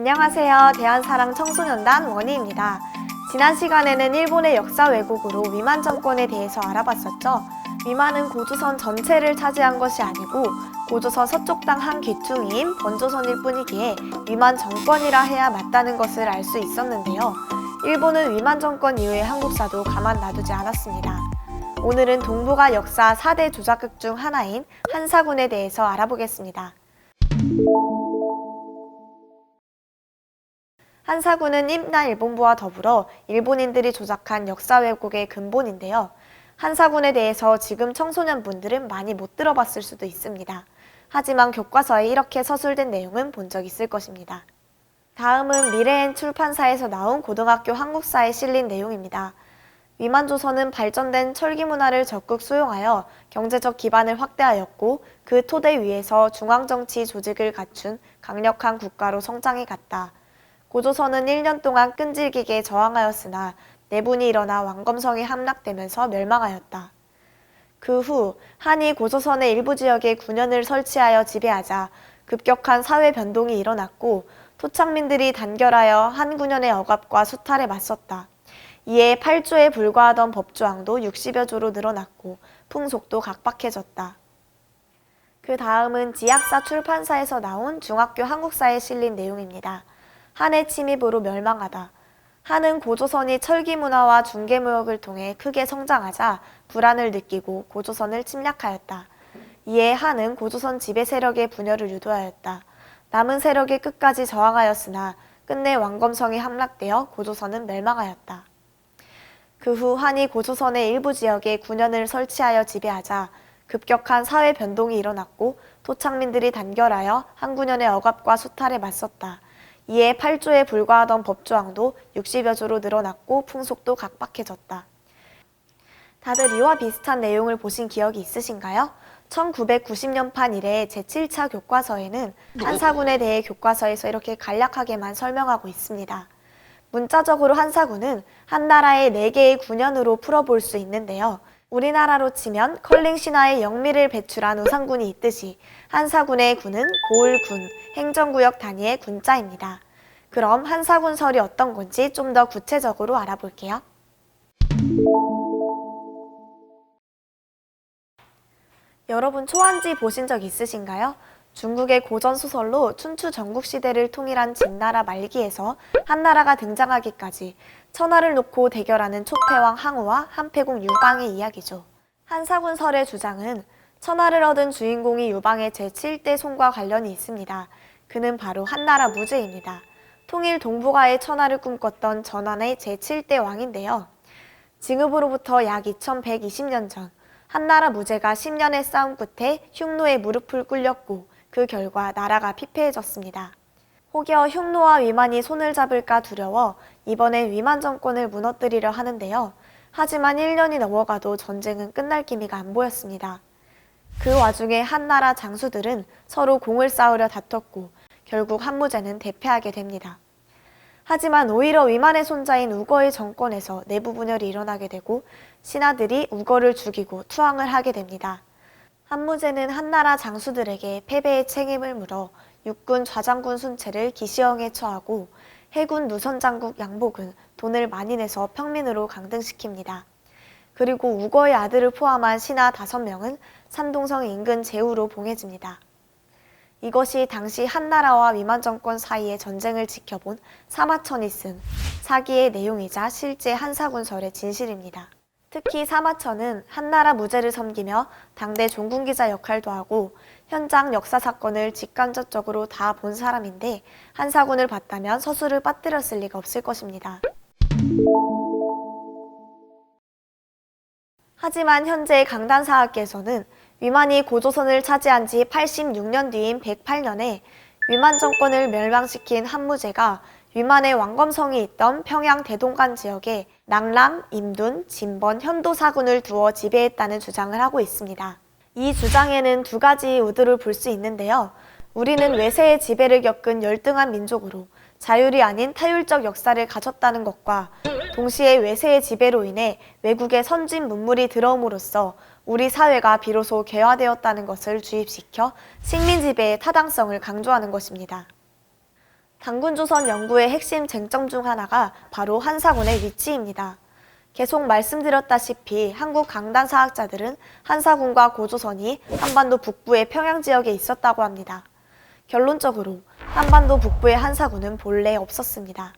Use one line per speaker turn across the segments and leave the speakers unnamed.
안녕하세요. 대한사랑 청소년단 원희입니다. 지난 시간에는 일본의 역사 왜곡으로 위만 정권에 대해서 알아봤었죠. 위만은 고조선 전체를 차지한 것이 아니고 고조선 서쪽 땅 한 귀퉁이인 번조선일 뿐이기에 위만 정권이라 해야 맞다는 것을 알 수 있었는데요. 일본은 위만 정권 이후의 한국사도 가만 놔두지 않았습니다. 오늘은 동북아 역사 4대 조작극 중 하나인 한사군에 대해서 알아보겠습니다. 한사군은 임나 일본부와 더불어 일본인들이 조작한 역사 왜곡의 근본인데요. 한사군에 대해서 지금 청소년분들은 많이 못 들어봤을 수도 있습니다. 하지만 교과서에 이렇게 서술된 내용은 본 적 있을 것입니다. 다음은 미래엔 출판사에서 나온 고등학교 한국사에 실린 내용입니다. 위만조선은 발전된 철기 문화를 적극 수용하여 경제적 기반을 확대하였고 그 토대 위에서 중앙정치 조직을 갖춘 강력한 국가로 성장해 갔다. 고조선은 1년 동안 끈질기게 저항하였으나 내분이 일어나 왕검성이 함락되면서 멸망하였다. 그 후 한이 고조선의 일부 지역에 군현을 설치하여 지배하자 급격한 사회 변동이 일어났고 토착민들이 단결하여 한 군현의 억압과 수탈에 맞섰다. 이에 8조에 불과하던 법조항도 60여 조로 늘어났고 풍속도 각박해졌다. 그 다음은 지약사 출판사에서 나온 중학교 한국사에 실린 내용입니다. 한의 침입으로 멸망하다. 한은 고조선이 철기 문화와 중개무역을 통해 크게 성장하자 불안을 느끼고 고조선을 침략하였다. 이에 한은 고조선 지배 세력의 분열을 유도하였다. 남은 세력이 끝까지 저항하였으나 끝내 왕검성이 함락되어 고조선은 멸망하였다. 그 후 한이 고조선의 일부 지역에 군현을 설치하여 지배하자 급격한 사회 변동이 일어났고 토착민들이 단결하여 한 군현의 억압과 수탈에 맞섰다. 이에 8조에 불과하던 법조항도 60여 조로 늘어났고 풍속도 각박해졌다. 다들 이와 비슷한 내용을 보신 기억이 있으신가요? 1990년판 이래 제7차 교과서에는 한사군에 대해 교과서에서 이렇게 간략하게만 설명하고 있습니다. 문자적으로 한사군은 한 나라의 4개의 군현으로 풀어볼 수 있는데요. 우리나라로 치면 컬링 신화에 영미를 배출한 우상군이 있듯이 한사군의 군은 고을군, 행정구역 단위의 군자입니다. 그럼 한사군설이 어떤 건지 좀 더 구체적으로 알아볼게요. 여러분 초안지 보신 적 있으신가요? 중국의 고전소설로 춘추 전국시대를 통일한 진나라 말기에서 한나라가 등장하기까지 천하를 놓고 대결하는 촉패왕 항우와 한패공 유방의 이야기죠. 한사군설의 주장은 천하를 얻은 주인공이 유방의 제7대 손과 관련이 있습니다. 그는 바로 한나라 무제입니다. 통일 동북아의 천하를 꿈꿨던 전한의 제7대 왕인데요. 징읍으로부터 약 2120년 전 한나라 무제가 10년의 싸움 끝에 흉노에 무릎을 꿇렸고 그 결과 나라가 피폐해졌습니다. 혹여 흉노와 위만이 손을 잡을까 두려워 이번엔 위만 정권을 무너뜨리려 하는데요. 하지만 1년이 넘어가도 전쟁은 끝날 기미가 안 보였습니다. 그 와중에 한나라 장수들은 서로 공을 쌓으려 다퉜고 결국 한무제는 대패하게 됩니다. 하지만 오히려 위만의 손자인 우거의 정권에서 내부 분열이 일어나게 되고 신하들이 우거를 죽이고 투항을 하게 됩니다. 한무제는 한나라 장수들에게 패배의 책임을 물어 육군 좌장군 순채를 기시형에 처하고 해군 누선장국 양복은 돈을 많이 내서 평민으로 강등시킵니다. 그리고 우거의 아들을 포함한 신하 5명은 산동성 인근 제후로 봉해집니다. 이것이 당시 한나라와 위만 정권 사이의 전쟁을 지켜본 사마천이 쓴 사기의 내용이자 실제 한사군설의 진실입니다. 특히 사마천은 한나라 무제를 섬기며 당대 종군기자 역할도 하고 현장 역사 사건을 직간접적으로 다 본 사람인데 한사군을 봤다면 서술을 빠뜨렸을 리가 없을 것입니다. 하지만 현재 강단사학계에서는 위만이 고조선을 차지한 지 86년 뒤인 108년에 위만 정권을 멸망시킨 한무제가 위만의 왕검성이 있던 평양 대동간 지역에 낭랑, 임둔, 진번, 현도사군을 두어 지배했다는 주장을 하고 있습니다. 이 주장에는 두 가지 의도를 볼 수 있는데요. 우리는 외세의 지배를 겪은 열등한 민족으로 자율이 아닌 타율적 역사를 가졌다는 것과 동시에 외세의 지배로 인해 외국의 선진 문물이 들어옴으로써 우리 사회가 비로소 개화되었다는 것을 주입시켜 식민 지배의 타당성을 강조하는 것입니다. 단군조선 연구의 핵심 쟁점 중 하나가 바로 한사군의 위치입니다. 계속 말씀드렸다시피 한국 강단사학자들은 한사군과 고조선이 한반도 북부의 평양 지역에 있었다고 합니다. 결론적으로 한반도 북부의 한사군은 본래 없었습니다.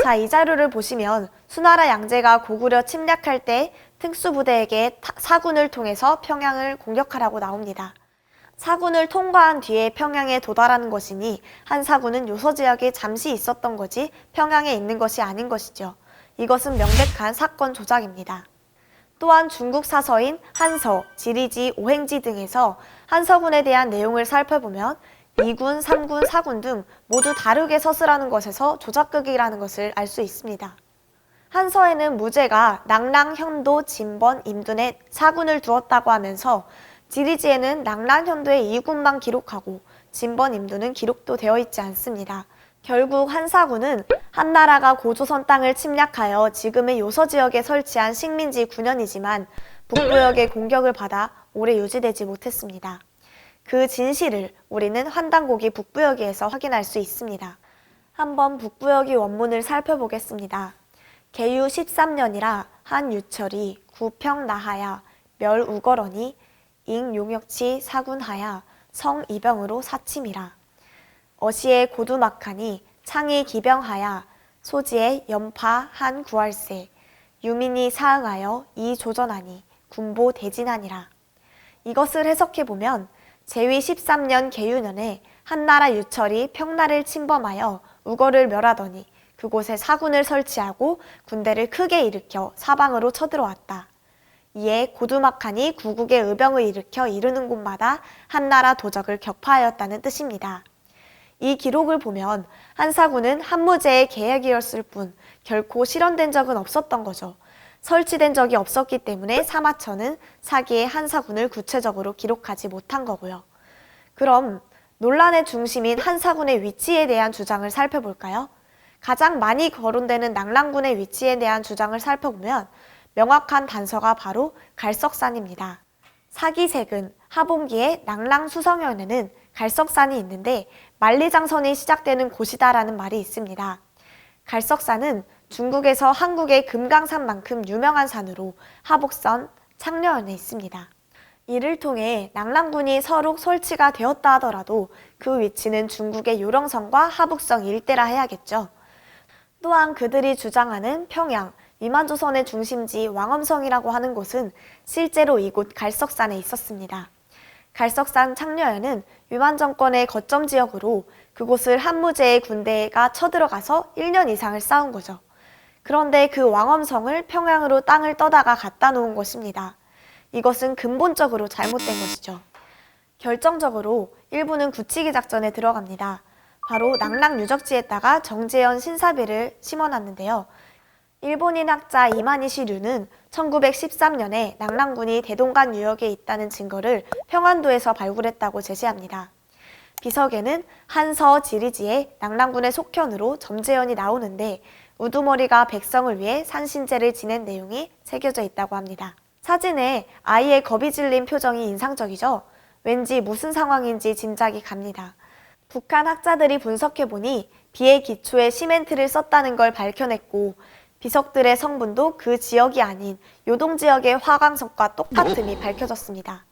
자, 이 자료를 보시면 수나라 양제가 고구려 침략할 때 특수부대에게 사군을 통해서 평양을 공격하라고 나옵니다. 사군을 통과한 뒤에 평양에 도달하는 것이니 한사군은 요서지역에 잠시 있었던 거지 평양에 있는 것이 아닌 것이죠. 이것은 명백한 사건 조작입니다. 또한 중국 사서인 한서, 지리지, 오행지 등에서 한서군에 대한 내용을 살펴보면 2군, 3군, 4군 등 모두 다르게 서술하는 것에서 조작극이라는 것을 알 수 있습니다. 한서에는 무제가 낭랑, 현도, 진번, 임둔에 4군을 두었다고 하면서 지리지에는 낭랑, 현도의 2군만 기록하고 진번, 임둔은 기록도 되어 있지 않습니다. 결국 한사군은 한나라가 고조선 땅을 침략하여 지금의 요서지역에 설치한 식민지 9년이지만 북부역의 공격을 받아 오래 유지되지 못했습니다. 그 진실을 우리는 환단고기 북부여기에서 확인할 수 있습니다. 한번 북부여기 원문을 살펴보겠습니다. 개유 13년이라 한유철이 구평나하야 멸우거러니 잉용역치 사군하야 성이병으로 사침이라. 어시에 고두막하니 창이 기병하야 소지에 연파 한 구할세 유민이 사응하여 이조전하니 군보 대진하니라. 이것을 해석해보면 제위 13년 개유년에 한나라 유철이 평나를 침범하여 우거를 멸하더니 그곳에 사군을 설치하고 군대를 크게 일으켜 사방으로 쳐들어왔다. 이에 고두막하니 구국의 의병을 일으켜 이르는 곳마다 한나라 도적을 격파하였다는 뜻입니다. 이 기록을 보면 한사군은 한무제의 계획이었을 뿐 결코 실현된 적은 없었던 거죠. 설치된 적이 없었기 때문에 사마천은 사기의 한사군을 구체적으로 기록하지 못한 거고요. 그럼 논란의 중심인 한사군의 위치에 대한 주장을 살펴볼까요? 가장 많이 거론되는 낭랑군의 위치에 대한 주장을 살펴보면 명확한 단서가 바로 갈석산입니다. 사기세근 하봉기의 낭랑수성현에는 갈석산이 있는데 만리장성이 시작되는 곳이다라는 말이 있습니다. 갈석산은 중국에서 한국의 금강산만큼 유명한 산으로 하복선, 창려현에 있습니다. 이를 통해 낭랑군이 서록 설치가 되었다 하더라도 그 위치는 중국의 요령성과 하북성 일대라 해야겠죠. 또한 그들이 주장하는 평양, 위만조선의 중심지 왕엄성이라고 하는 곳은 실제로 이곳 갈석산에 있었습니다. 갈석산 창려현은 위만 정권의 거점 지역으로 그곳을 한무제의 군대가 쳐들어가서 1년 이상을 싸운 거죠. 그런데 그 왕엄성을 평양으로 땅을 떠다가 갖다 놓은 것입니다. 이것은 근본적으로 잘못된 것이죠. 결정적으로 일부는 굳히기 작전에 들어갑니다. 바로 낭랑 유적지에다가 정재현 신사비를 심어놨는데요. 일본인 학자 이마니시 류는 1913년에 낭랑군이 대동간 유역에 있다는 증거를 평안도에서 발굴했다고 제시합니다. 비석에는 한서 지리지에 낭랑군의 속현으로 점재현이 나오는데 우두머리가 백성을 위해 산신제를 지낸 내용이 새겨져 있다고 합니다. 사진에 아이의 겁이 질린 표정이 인상적이죠? 왠지 무슨 상황인지 짐작이 갑니다. 북한 학자들이 분석해보니 비의 기초에 시멘트를 썼다는 걸 밝혀냈고 비석들의 성분도 그 지역이 아닌 요동 지역의 화강석과 똑같음이 밝혀졌습니다.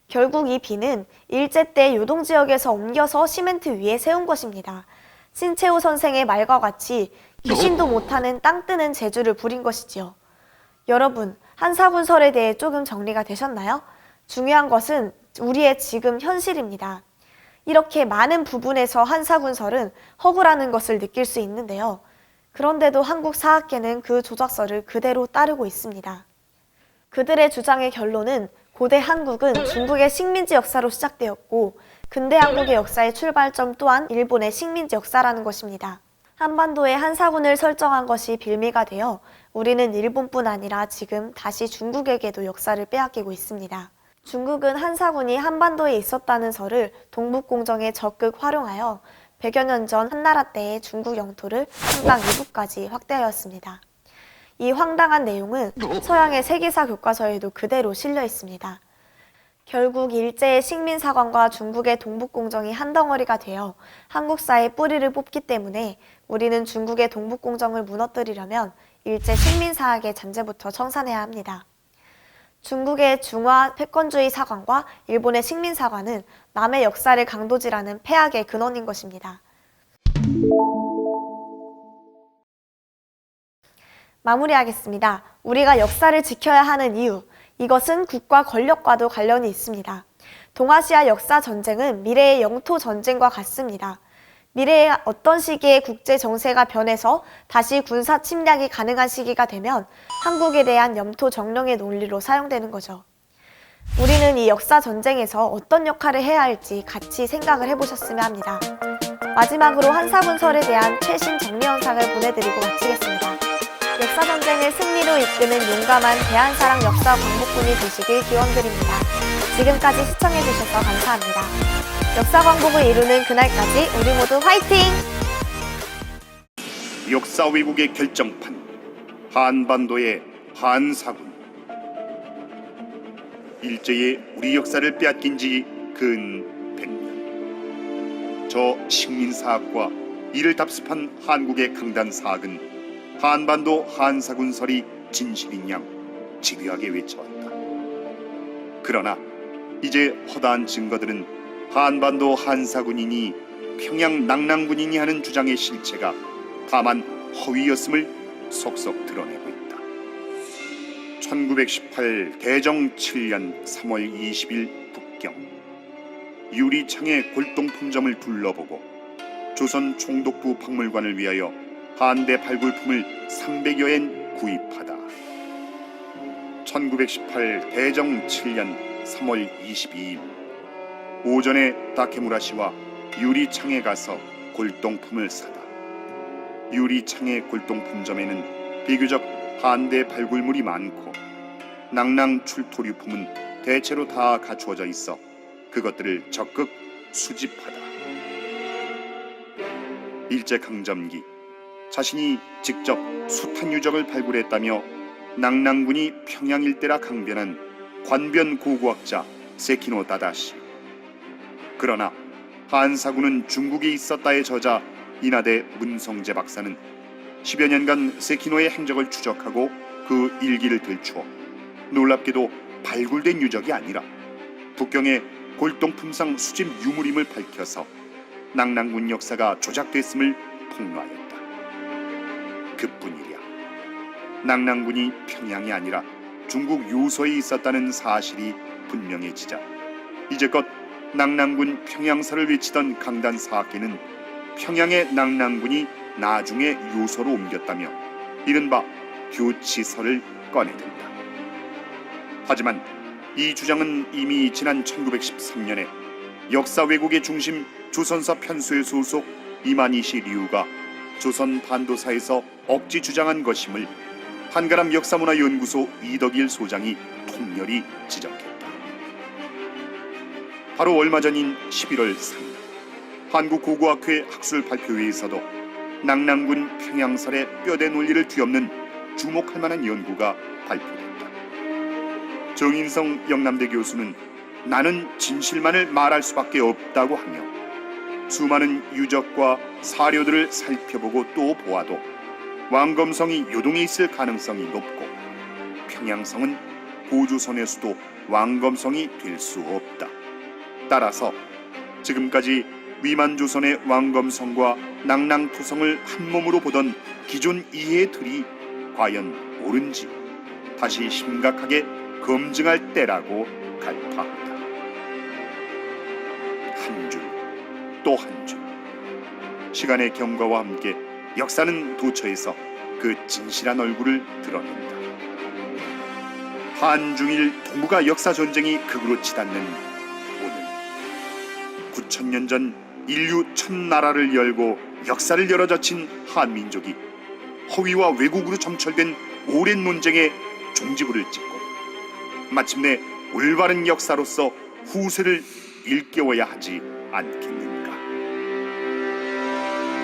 결국 이 비는 일제 때 요동 지역에서 옮겨서 시멘트 위에 세운 것입니다. 신채호 선생의 말과 같이 귀신도 못하는 땅 뜨는 재주를 부린 것이지요. 여러분, 한사군설에 대해 조금 정리가 되셨나요? 중요한 것은 우리의 지금 현실입니다. 이렇게 많은 부분에서 한사군설은 허구라는 것을 느낄 수 있는데요. 그런데도 한국 사학계는 그 조작설을 그대로 따르고 있습니다. 그들의 주장의 결론은 고대 한국은 중국의 식민지 역사로 시작되었고 근대 한국의 역사의 출발점 또한 일본의 식민지 역사라는 것입니다. 한반도에 한사군을 설정한 것이 빌미가 되어 우리는 일본뿐 아니라 지금 다시 중국에게도 역사를 빼앗기고 있습니다. 중국은 한사군이 한반도에 있었다는 설을 동북공정에 적극 활용하여 100여 년 전 한나라 때의 중국 영토를 한강 이북까지 확대하였습니다. 이 황당한 내용은 서양의 세계사 교과서에도 그대로 실려 있습니다. 결국 일제의 식민사관과 중국의 동북공정이 한 덩어리가 되어 한국사의 뿌리를 뽑기 때문에 우리는 중국의 동북공정을 무너뜨리려면 일제 식민사학의 잔재부터 청산해야 합니다. 중국의 중화 패권주의 사관과 일본의 식민사관은 남의 역사를 강도질하는 폐악의 근원인 것입니다. 마무리하겠습니다. 우리가 역사를 지켜야 하는 이유, 이것은 국가 권력과도 관련이 있습니다. 동아시아 역사 전쟁은 미래의 영토 전쟁과 같습니다. 미래의 어떤 시기에 국제 정세가 변해서 다시 군사 침략이 가능한 시기가 되면 한국에 대한 영토 정령의 논리로 사용되는 거죠. 우리는 이 역사 전쟁에서 어떤 역할을 해야 할지 같이 생각을 해보셨으면 합니다. 마지막으로 한사군설에 대한 최신 정리영상을 보내드리고 마치겠습니다. 역사 전쟁을 승리로 이끄는 용감한 대한사랑 역사 광복군이 되시길 기원드립니다. 지금까지 시청해주셔서 감사합니다. 역사 광복을 이루는 그날까지 우리 모두 화이팅!
역사 왜곡의 결정판, 한반도의 한사군. 일제의 우리 역사를 빼앗긴 지 근 100년. 저 식민사학과 이를 답습한 한국의 강단 사학은 한반도 한사군설이 진실인 양 집요하게 외쳐왔다. 그러나 이제 허다한 증거들은 한반도 한사군이니 평양 낙랑군이니 하는 주장의 실체가 다만 허위였음을 속속 드러내고 있다. 1918 대정 7년 3월 20일 북경, 유리창의 골동품점을 둘러보고 조선 총독부 박물관을 위하여 한대 발굴품을 300여엔 구입하다. 1918 대정 7년 3월 22일 오전에 다케무라 씨와 유리창에 가서 골동품을 사다. 유리창의 골동품점에는 비교적 한대 발굴물이 많고 낙랑 출토류품은 대체로 다 갖추어져 있어 그것들을 적극 수집하다. 일제강점기 자신이 직접 숱한 유적을 발굴했다며 낙랑군이 평양 일대라 강변한 관변 고고학자 세키노 다다시. 그러나 한사군은 중국에 있었다의 저자 이나대 문성재 박사는 10여 년간 세키노의 행적을 추적하고 그 일기를 들추어 놀랍게도 발굴된 유적이 아니라 북경의 골동품상 수집 유물임을 밝혀서 낙랑군 역사가 조작됐음을 폭로하였다. 그뿐이랴. 낙랑군이 평양이 아니라 중국 요소에 있었다는 사실이 분명해지자 이제껏 낙랑군 평양사를 외치던 강단 사학계는 평양의 낙랑군이 나중에 요소로 옮겼다며 이른바 교치설을 꺼내든다. 하지만 이 주장은 이미 지난 1913년에 역사 왜곡의 중심 조선사 편수의 소속 이만희시 류가 조선 반도사에서 억지 주장한 것임을 한가람 역사문화연구소 이덕일 소장이 통렬히 지적했다. 바로 얼마 전인 11월 3일 한국고고학회 학술 발표회에서도 낙랑군 평양설의 뼈대 논리를 뒤엎는 주목할 만한 연구가 발표됐다. 정인성 영남대 교수는 나는 진실만을 말할 수밖에 없다고 하며 수많은 유적과 사료들을 살펴보고 또 보아도 왕검성이 요동에 있을 가능성이 높고 평양성은 고조선의 수도 왕검성이 될 수 없다. 따라서 지금까지 위만조선의 왕검성과 낙랑토성을 한 몸으로 보던 기존 이해의 틀이 과연 옳은지 다시 심각하게 검증할 때라고 간파한다. 한 줄 또 한 줄, 시간의 경과와 함께 역사는 도처에서 그 진실한 얼굴을 드러낸다. 한중일 동북아 역사 전쟁이 극으로 치닫는 오늘, 9,000년 전 인류 첫 나라를 열고 역사를 열어젖힌 한민족이 허위와 왜곡으로 점철된 오랜 논쟁에 종지부를 찍고 마침내 올바른 역사로서 후세를 일깨워야 하지 않겠는가.